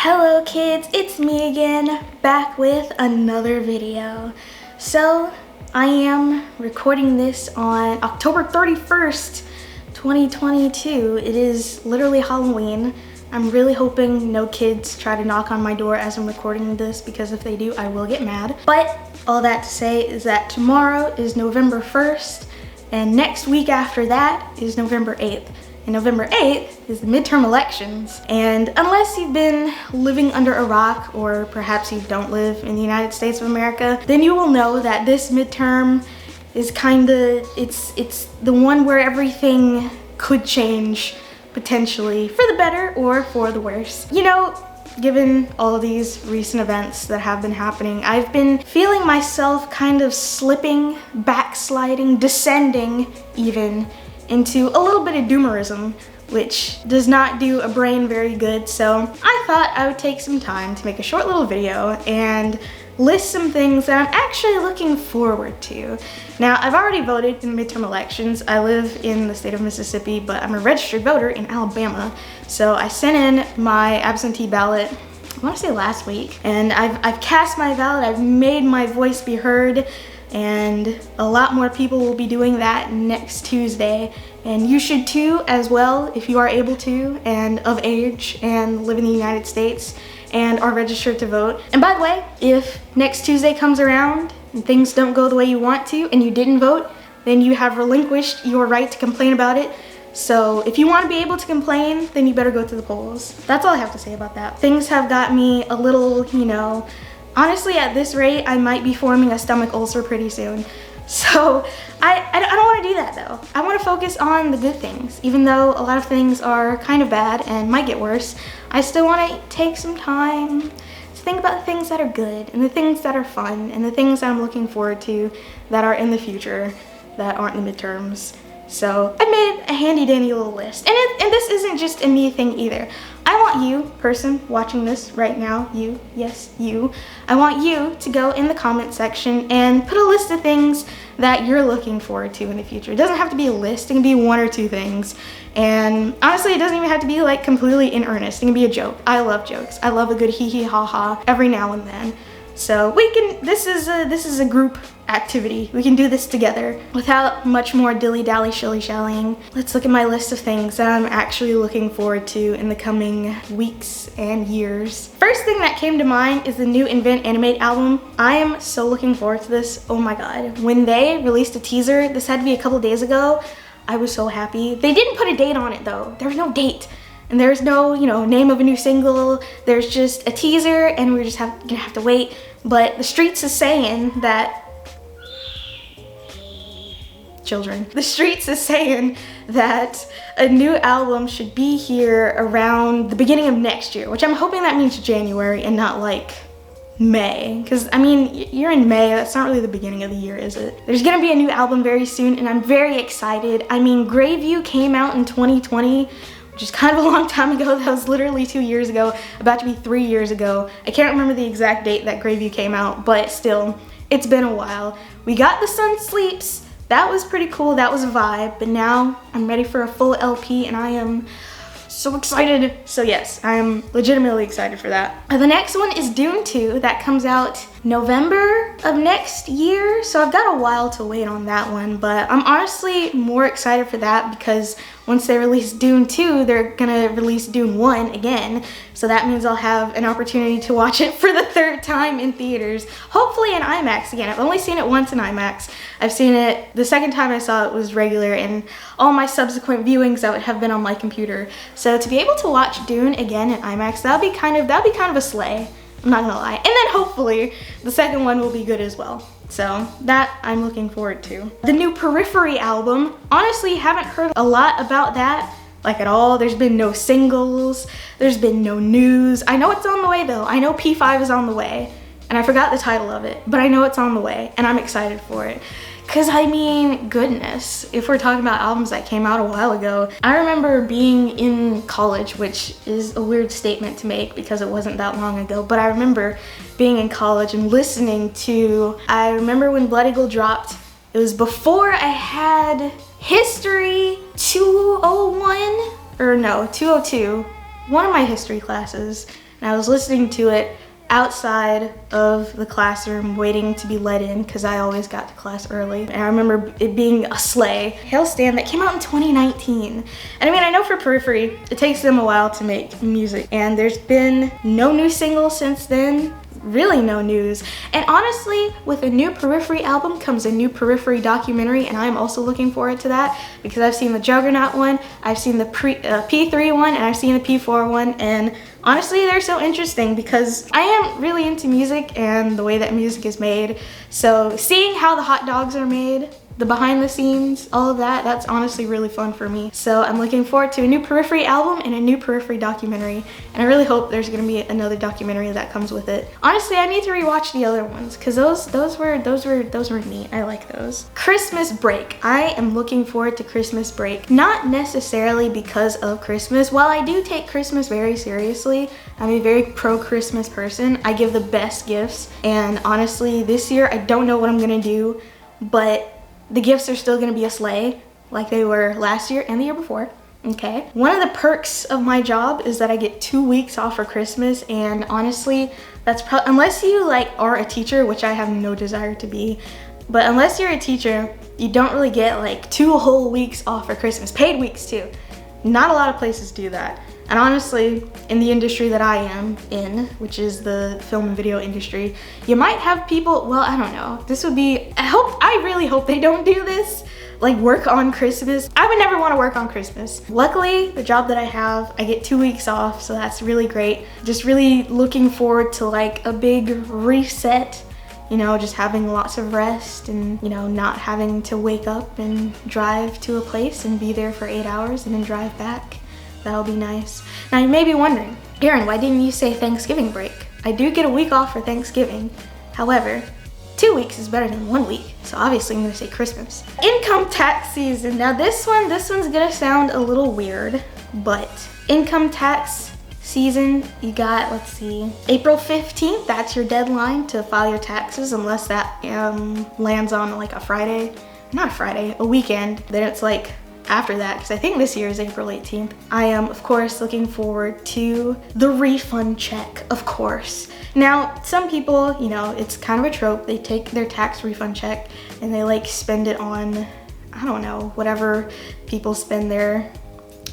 Hello kids, it's me again, back with another video. So I am recording this on October 31st, 2022. It is literally Halloween. I'm really hoping no kids try to knock on my door as I'm recording this, because if they do, I will get mad. But all that to say is that tomorrow is November 1st, and next week after that is November 8th. And November 8th is the midterm elections. And unless you've been living under a rock, or perhaps you don't live in the United States of America, then you will know that this midterm is it's the one where everything could change, potentially for the better or for the worse. You know, given all of these recent events that have been happening, I've been feeling myself kind of slipping, backsliding, descending even into a little bit of doomerism, which does not do a brain very good. So I thought I would take some time to make a short little video and list some things that I'm actually looking forward to. Now, I've already voted in the midterm elections. I live in the state of Mississippi, but I'm a registered voter in Alabama. So I sent in my absentee ballot, I want to say last week, and I've cast my ballot, I've made my voice be heard, and a lot more people will be doing that next Tuesday. And you should too as well, if you are able to and of age and live in the United States and are registered to vote. And by the way, if next Tuesday comes around and things don't go the way you want to and you didn't vote, then you have relinquished your right to complain about it. So if you want to be able to complain, then you better go to the polls. That's all I have to say about that. Things have got me a little, honestly, at this rate, I might be forming a stomach ulcer pretty soon. So I don't want to do that though. I want to focus on the good things. Even though a lot of things are kind of bad and might get worse, I still want to take some time to think about the things that are good and the things that are fun and the things that I'm looking forward to that are in the future that aren't the midterms. So I made a handy dandy little list. And this isn't just a me thing either. I want you, person watching this right now, you, yes, you, I want you to go in the comment section and put a list of things that you're looking forward to in the future. It doesn't have to be a list, it can be one or two things. And honestly, it doesn't even have to be like completely in earnest. It can be a joke. I love jokes. I love a good hee hee ha ha every now and then. So this is a group activity. We can do this together without much more dilly-dally shilly-shallying. Let's look at my list of things that I'm actually looking forward to in the coming weeks and years. First thing that came to mind is the new Invent Animate album. I am so looking forward to this. Oh my god. When they released a teaser, this had to be a couple days ago, I was so happy. They didn't put a date on it though. There was no date. And there's no, name of a new single. There's just a teaser, and we're just gonna have to wait. But the streets is saying that the streets is saying that a new album should be here around the beginning of next year, which I'm hoping that means January and not like May. Because I mean, you're in May, that's not really the beginning of the year, is it? There's gonna be a new album very soon, and I'm very excited. I mean, Greyview came out in 2020, which is kind of a long time ago. That was literally 2 years ago, about to be 3 years ago. I can't remember the exact date that Greyview came out, but still, it's been a while. We got The Sun Sleeps. That was pretty cool, that was a vibe, but now I'm ready for a full LP and I am so excited. So yes, I am legitimately excited for that. The next one is Dune 2, that comes out November of next year, so I've got a while to wait on that one, but I'm honestly more excited for that because once they release Dune 2, they're gonna release Dune 1 again, so that means I'll have an opportunity to watch it for the third time in theaters, hopefully in IMAX again. I've only seen it once in IMAX. I've seen it, the second time I saw it was regular, and all my subsequent viewings that would have been on my computer. So to be able to watch Dune again in IMAX, that'd be kind of a slay. I'm not gonna lie. And then hopefully the second one will be good as well. So that I'm looking forward to. The new Periphery album, honestly haven't heard a lot about that, like at all. There's been no singles, there's been no news. I know it's on the way though. I know P5 is on the way, and I forgot the title of it, but I know it's on the way and I'm excited for it. Cause I mean, goodness, if we're talking about albums that came out a while ago, I remember being in college, which is a weird statement to make because it wasn't that long ago, but I remember being in college and listening to, I remember when Blood Eagle dropped, it was before I had History 201, or no, 202, one of my history classes. and I was listening to it outside of the classroom waiting to be let in because I always got to class early. And I remember it being a sleigh. Hail Stand that came out in 2019. And I mean, I know for Periphery, it takes them a while to make music, and there's been no new single since then. Really no news. And honestly, with a new Periphery album comes a new Periphery documentary, and I'm also looking forward to that because I've seen the Juggernaut one, I've seen the P3 one, and I've seen the P4 one, and honestly, they're so interesting because I am really into music and the way that music is made. So seeing how the hot dogs are made, the behind the scenes, all of that, that's honestly really fun for me. So I'm looking forward to a new Periphery album and a new Periphery documentary. And I really hope there's gonna be another documentary that comes with it. Honestly, I need to rewatch the other ones because those were neat. I like those. Christmas break. I am looking forward to Christmas break. Not necessarily because of Christmas. While I do take Christmas very seriously, I'm a very pro-Christmas person. I give the best gifts. And honestly, this year, I don't know what I'm gonna do, but the gifts are still gonna be a sleigh like they were last year and the year before, okay? One of the perks of my job is that I get 2 weeks off for Christmas, and honestly, that's unless you like are a teacher, which I have no desire to be, but unless you're a teacher, you don't really get like 2 whole weeks off for Christmas, paid weeks too. Not a lot of places do that. And honestly, in the industry that I am in, which is the film and video industry, you might have people, well, I don't know. This would be, I really hope they don't do this, like work on Christmas. I would never want to work on Christmas. Luckily, the job that I have, I get 2 weeks off, so that's really great. Just really looking forward to like a big reset, you know, just having lots of rest and, you know, not having to wake up and drive to a place and be there for 8 hours and then drive back. That'll be nice. Now you may be wondering, Erin, why didn't you say Thanksgiving break? I do get a week off for Thanksgiving. However, 2 weeks is better than 1 week. So obviously I'm gonna say Christmas. Income tax season. Now this one's gonna sound a little weird, but income tax season, you got, let's see, April 15th, that's your deadline to file your taxes unless that lands on like a Friday, not a Friday, a weekend. Then it's like after that, because I think this year is April 18th. I am, of course, looking forward to the refund check, of course. Now, some people, you know, it's kind of a trope. They take their tax refund check and they like spend it on, I don't know, whatever people spend their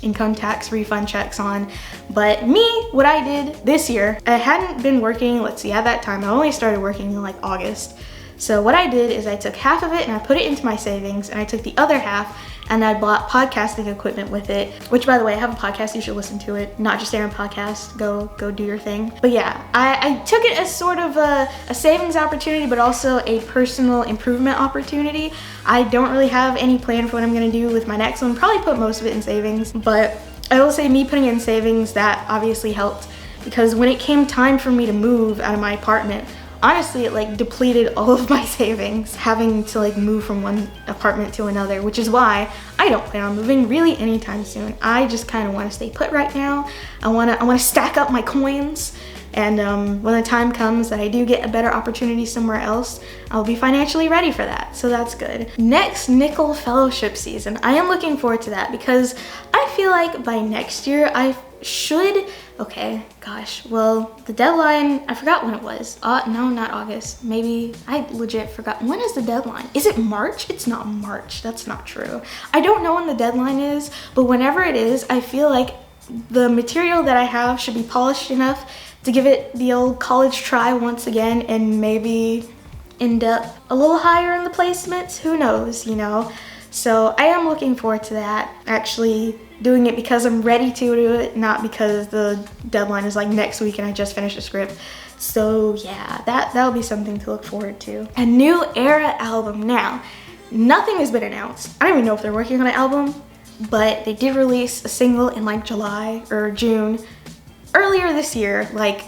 income tax refund checks on. But me, what I did this year, I hadn't been working, let's see, at that time, I only started working in like August. So what I did is I took half of it and I put it into my savings, and I took the other half and I bought podcasting equipment with it, which by the way, I have a podcast, you should listen to it, Not Just Aaron podcast, go do your thing. But yeah, I took it as sort of a savings opportunity, but also a personal improvement opportunity. I don't really have any plan for what I'm gonna do with my next one, probably put most of it in savings, but I will say me putting it in savings, that obviously helped, because when it came time for me to move out of my apartment, honestly, it like depleted all of my savings having to like move from one apartment to another, which is why I don't plan on moving really anytime soon. I just kind of want to stay put right now. I want to stack up my coins, and when the time comes that I do get a better opportunity somewhere else, I'll be financially ready for that. So that's good. Next, Nickel Fellowship season. I am looking forward to that because I feel like by next year I should, okay, gosh, well, the deadline, I forgot when it was. No, not August. Maybe, I legit forgot. When is the deadline? Is it March? It's not March. That's not true. I don't know when the deadline is, but whenever it is, I feel like the material that I have should be polished enough to give it the old college try once again and maybe end up a little higher in the placements. Who knows, you know? So I am looking forward to that, actually doing it because I'm ready to do it, not because the deadline is like next week and I just finished a script. So yeah, that'll be something to look forward to. A new era album. Now, nothing has been announced. I don't even know if they're working on an album, but they did release a single in like July or June earlier this year, like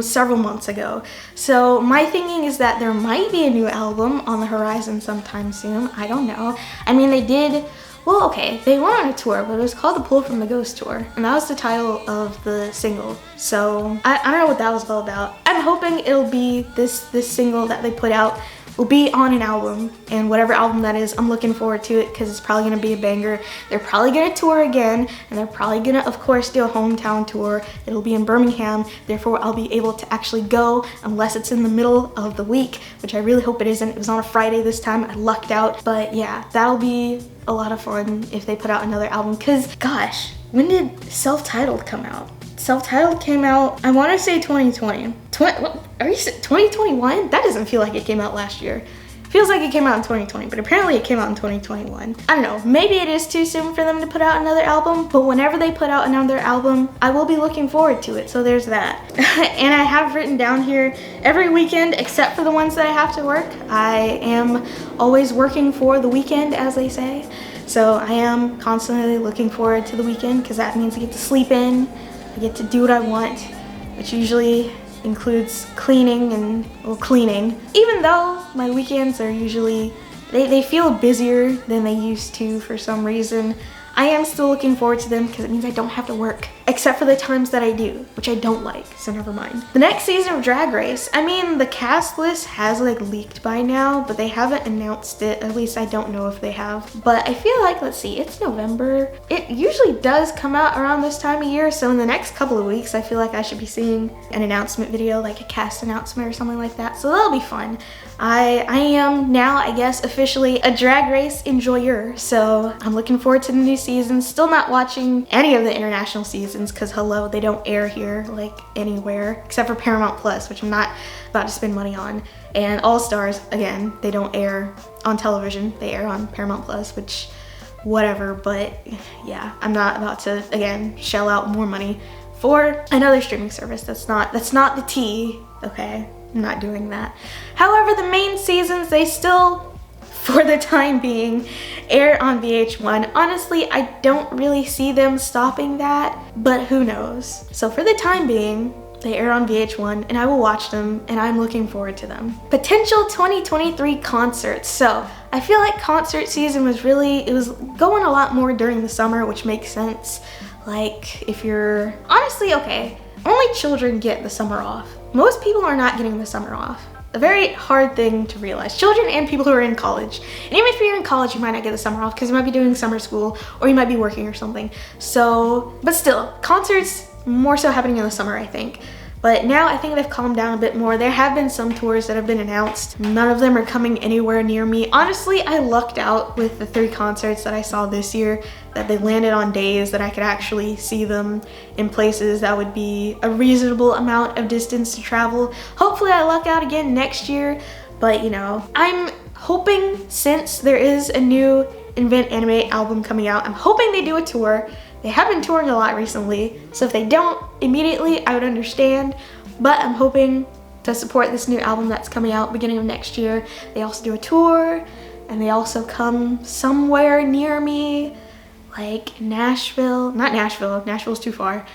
several months ago. So my thinking is that there might be a new album on the horizon sometime soon. I don't know. I mean, they did, well, okay, they went on a tour, but it was called the Pull from the Ghost Tour, and that was the title of the single. So I don't know what that was all about. I'm hoping it'll be this single that they put out will be on an album, and whatever album that is, I'm looking forward to it because it's probably gonna be a banger. They're probably gonna tour again, and they're probably gonna, of course, do a hometown tour. It'll be in Birmingham, therefore I'll be able to actually go unless it's in the middle of the week, which I really hope it isn't. It was on a Friday this time, I lucked out, but yeah, that'll be a lot of fun if they put out another album, because gosh, when did Self-Titled come out? Self-Titled came out, I want to say 2020. Are you 2021? That doesn't feel like it came out last year. It feels like it came out in 2020, but apparently it came out in 2021. I don't know, maybe it is too soon for them to put out another album, but whenever they put out another album, I will be looking forward to it, so there's that. And I have written down here, every weekend, except for the ones that I have to work, I am always working for the weekend, as they say. So I am constantly looking forward to the weekend because that means I get to sleep in, I get to do what I want, which usually includes cleaning and, well, cleaning. Even though my weekends are usually, they feel busier than they used to for some reason, I am still looking forward to them because it means I don't have to work, except for the times that I do, which I don't like, so never mind. The next season of Drag Race, I mean, the cast list has like leaked by now, but they haven't announced it. At least I don't know if they have. But I feel like, let's see, it's November. It usually does come out around this time of year, so in the next couple of weeks, I feel like I should be seeing an announcement video, like a cast announcement or something like that, so that'll be fun. I am now, I guess, officially a Drag Race enjoyer, so I'm looking forward to the new season. Still not watching any of the international seasons because hello, they don't air here like anywhere except for Paramount Plus, which I'm not about to spend money on. And All Stars, again, they don't air on television, they air on Paramount Plus, which whatever, but yeah, I'm not about to, again, shell out more money for another streaming service. That's not the tea, okay? I'm not doing that. However, the main seasons, they still, for the time being, air on VH1. Honestly, I don't really see them stopping that, but who knows? So for the time being, they air on VH1 and I will watch them and I'm looking forward to them. Potential 2023 concerts. So I feel like concert season was it was going a lot more during the summer, which makes sense. Like if you're, honestly, okay, only children get the summer off. Most people are not getting the summer off. A very hard thing to realize. Children and people who are in college. And even if you're in college, you might not get the summer off because you might be doing summer school or you might be working or something. So, but still, concerts more so happening in the summer, I think. But now I think they've calmed down a bit more. There have been some tours that have been announced. None of them are coming anywhere near me. Honestly, I lucked out with the 3 concerts that I saw this year, that they landed on days that I could actually see them in places that would be a reasonable amount of distance to travel. Hopefully I luck out again next year, but you know, I'm hoping, since there is a new Invent Anime album coming out, I'm hoping they do a tour. They have been touring a lot recently, so if they don't immediately, I would understand, but I'm hoping to support this new album that's coming out beginning of next year. They also do a tour, and they also come somewhere near me, like Nashville, not Nashville, Nashville's too far,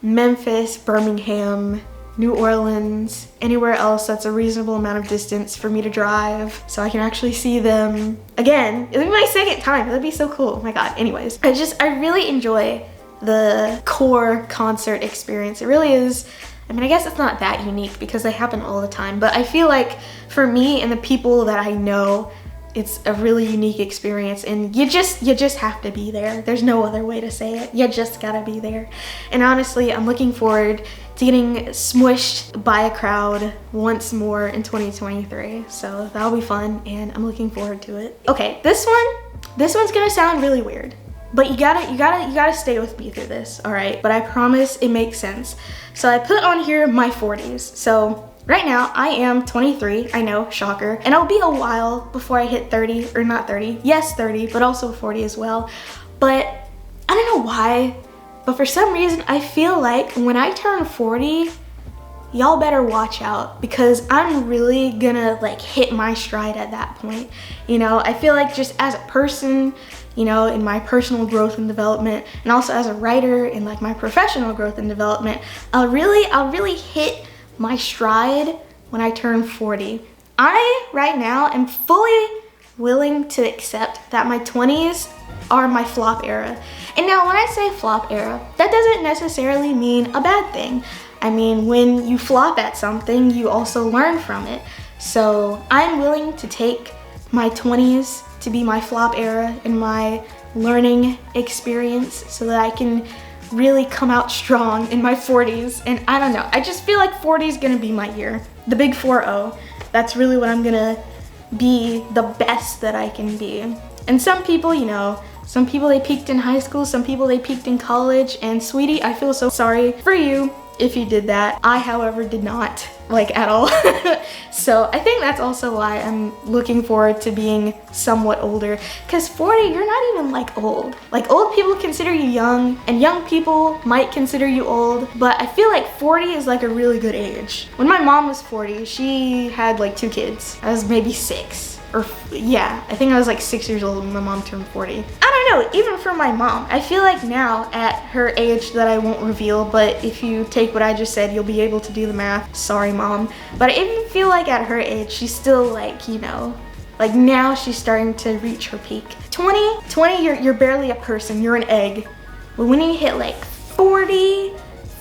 Memphis, Birmingham, New Orleans, anywhere else that's a reasonable amount of distance for me to drive so I can actually see them again. It'll be my second time. That'd be so cool. Oh my god. Anyways, I really enjoy the core concert experience. It really is. I mean, I guess it's not that unique because they happen all the time, but I feel like for me and the people that I know, it's a really unique experience, and you just have to be there. There's no other way to say it. You just gotta be there. And honestly, I'm looking forward to getting smushed by a crowd once more in 2023. So that'll be fun, and I'm looking forward to it. Okay, this one's gonna sound really weird, but you gotta stay with me through this, all right? But I promise it makes sense. So I put on here my 40s. So right now, I am 23, I know, shocker. And it'll be a while before I hit 30, or not 30, yes 30, but also 40 as well. But I don't know why, but for some reason, I feel like when I turn 40, y'all better watch out because I'm really gonna like hit my stride at that point. You know, I feel like just as a person, you know, in my personal growth and development, and also as a writer in like my professional growth and development, I'll really hit my stride when I turn 40. I, right now, am fully willing to accept that my 20s are my flop era. And now when I say flop era, that doesn't necessarily mean a bad thing. I mean, when you flop at something, you also learn from it. So I'm willing to take my 20s to be my flop era and my learning experience so that I can really come out strong in my 40s. And I don't know, I just feel like 40 is gonna be my year. The big 4-0. That's really what I'm gonna be, the best that I can be. And some people, you know, some people they peaked in high school, some people they peaked in college, and sweetie, I feel so sorry for you if you did that. I, however, did not, like, at all. So I think that's also why I'm looking forward to being somewhat older, because 40, you're not even like old. Like, old people consider you young, and young people might consider you old, but I feel like 40 is like a really good age. When my mom was 40, she had like 2 kids. I was maybe 6. Or yeah, I think I was like 6 years old when my mom turned 40. I don't know, even for my mom, I feel like now at her age that I won't reveal, but if you take what I just said, you'll be able to do the math. Sorry, mom. But I even feel like at her age, she's still like, you know, like now she's starting to reach her peak. 20, you're barely a person, you're an egg. But when you hit like 40,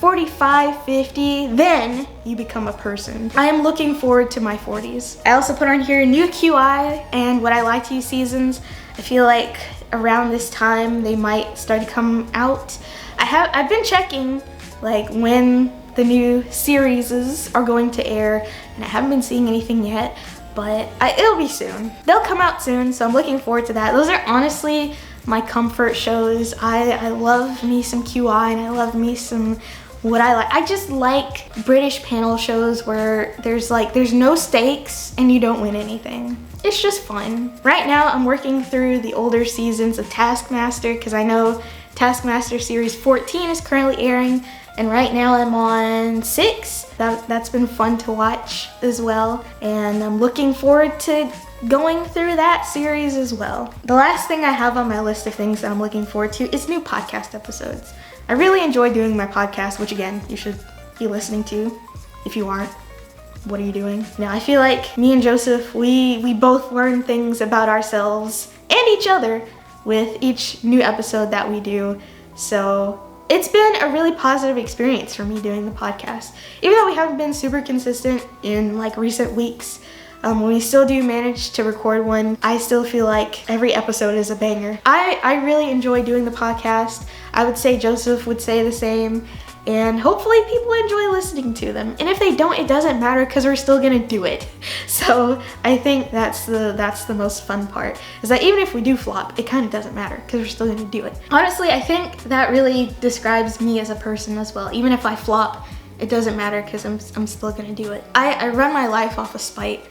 45, 50, then you become a person. I am looking forward to my 40s. I also put on here new QI and what I like to use seasons. I feel like around this time they might start to come out. I've been checking like when the new series are going to air, and I haven't been seeing anything yet, but it'll be soon. They'll come out soon, so I'm looking forward to that. Those are honestly my comfort shows. I love me some QI and I love me some what I like. I just like British panel shows where there's no stakes and you don't win anything. It's just fun. Right now I'm working through the older seasons of Taskmaster because I know Taskmaster series 14 is currently airing, and right now I'm on 6. That's been fun to watch as well, and I'm looking forward to going through that series as well. The last thing I have on my list of things that I'm looking forward to is new podcast episodes. I really enjoy doing my podcast, which again, you should be listening to. If you aren't, what are you doing? Now, I feel like me and Joseph, we both learn things about ourselves and each other with each new episode that we do. So it's been a really positive experience for me doing the podcast. Even though we haven't been super consistent in like recent weeks, when we still do manage to record one, I still feel like every episode is a banger. I really enjoy doing the podcast. I would say Joseph would say the same, and hopefully people enjoy listening to them. And if they don't, it doesn't matter because we're still gonna do it. So I think that's the most fun part, is that even if we do flop, it kind of doesn't matter because we're still gonna do it. Honestly, I think that really describes me as a person as well. Even if I flop, it doesn't matter because I'm still gonna do it. I run my life off of spite.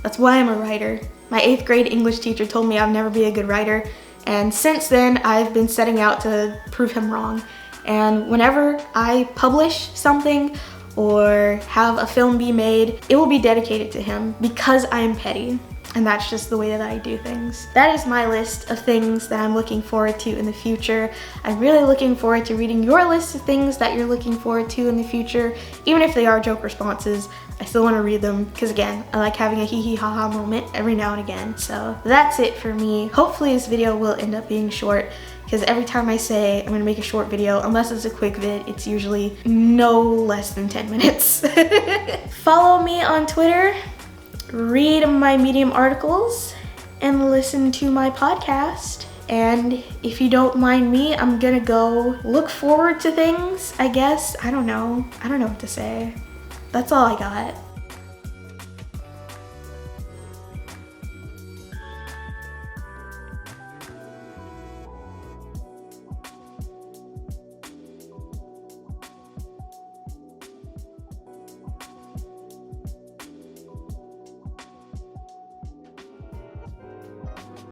That's why I'm a writer. My 8th grade English teacher told me I'd never be a good writer, and since then I've been setting out to prove him wrong. And whenever I publish something or have a film be made, it will be dedicated to him because I am petty. And that's just the way that I do things. That is my list of things that I'm looking forward to in the future. I'm really looking forward to reading your list of things that you're looking forward to in the future. Even if they are joke responses, I still want to read them because again, I like having a hee hee ha ha moment every now and again. So that's it for me. Hopefully this video will end up being short, because every time I say I'm gonna make a short video, unless it's a quick vid, it's usually no less than 10 minutes. Follow me on Twitter, read my Medium articles, and listen to my podcast. And if you don't mind me, I'm gonna go look forward to things, I guess. I don't know what to say. That's all I got.